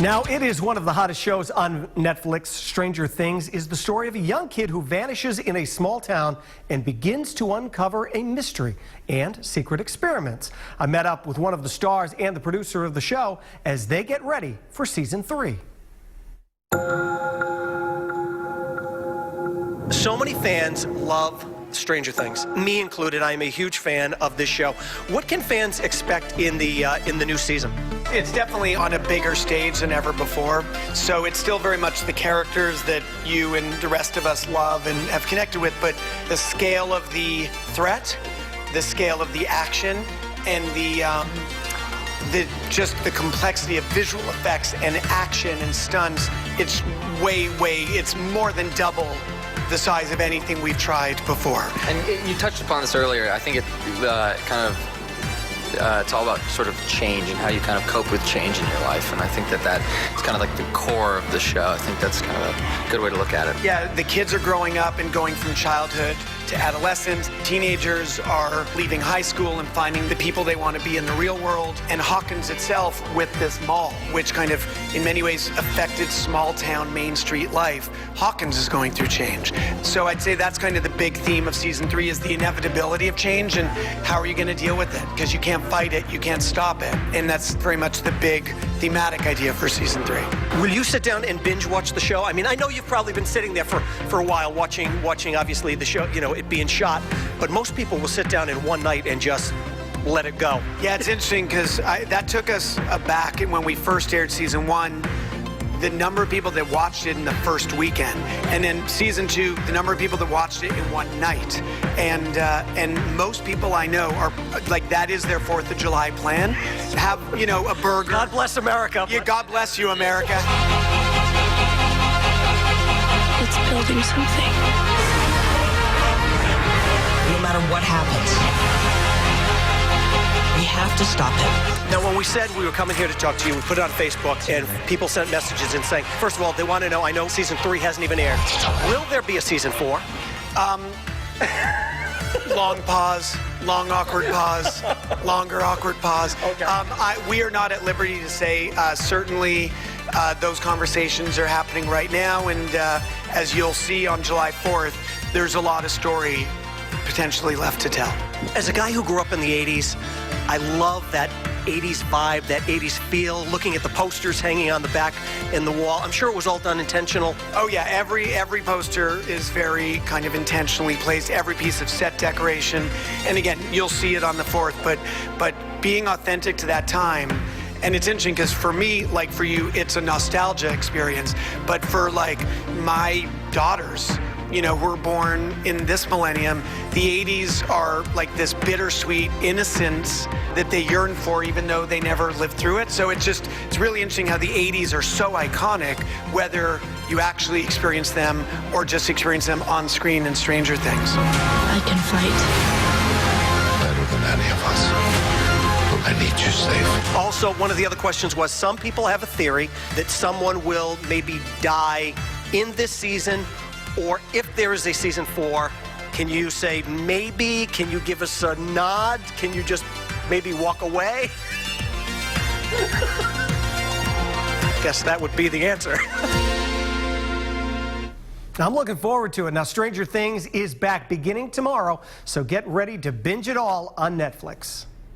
Now, it is one of the hottest shows on Netflix. Stranger Things is the story of a young kid who vanishes in a small town and begins to uncover a mystery and secret experiments. I met up with one of the stars and the producer of the show as they get ready for season 3. So many fans love Stranger Things, me included. I am a huge fan of this show. What can fans expect in the new season? It's definitely on a bigger stage than ever before, so it's still very much the characters that you and the rest of us love and have connected with, but the scale of the threat, the scale of the action, and just the complexity of visual effects and action and stunts, it's it's more than double the size of anything we've tried before. And you touched upon this earlier. I think it it's all about sort of change and how you kind of cope with change in your life. And I think that is kind of like the core of the show. I think that's kind of a good way to look at it. Yeah, the kids are growing up and going from childhood to adolescence. Teenagers are leaving high school and finding the people they want to be in the real world. And Hawkins itself with this mall, which kind of in many ways affected small town Main Street life. Hawkins is going through change. So I'd say that's kind of the big theme of season 3 is the inevitability of change and how are you going to deal with it? Because you can't fight it, you can't stop it. And that's very much the big thematic idea for season 3. Will you sit down and binge watch the show? I mean, I know you've probably been sitting there for a while watching obviously the show, you know, it being shot, but most people will sit down in one night and just let it go. Yeah, it's interesting because that took us aback when we first aired season 1. The number of people that watched it in the first weekend, and then season 2, the number of people that watched it in one night, and most people I know are like that is their 4th of July plan. Have a burger. God bless America. Yeah, God bless you, America. It's building something. No matter what happens, we have to stop it. Now, when we said we were coming here to talk to you, we put it on Facebook, and people sent messages in saying, first of all, they want to know, I know season 3 hasn't even aired. Will there be a season 4? Long pause, long awkward pause, longer awkward pause. Okay. We are not at liberty to say, certainly those conversations are happening right now, and as you'll see on July 4th, there's a lot of story potentially left to tell. As a guy who grew up in the 80s, I love that 80s vibe, that 80s feel, looking at the posters hanging on the back in the wall. I'm sure it was all done intentional. Oh yeah, every poster is very kind of intentionally placed, every piece of set decoration. And again, you'll see it on the 4th, but being authentic to that time. And it's interesting because for me, like for you, it's a nostalgia experience. But for like my daughters, who were born in this millennium, the 80s are like this bittersweet innocence that they yearn for even though they never lived through it. So it's really interesting how the 80s are so iconic, whether you actually experience them or just experience them on screen in Stranger Things. I can fight. Better than any of us. But I need you safe. Also, one of the other questions was, some people have a theory that someone will maybe die in this season, or if there is a season 4, can you say maybe? Can you give us a nod? Can you just maybe walk away? Guess that would be the answer. I'm looking forward to it. Now, Stranger Things is back beginning tomorrow, so get ready to binge it all on Netflix.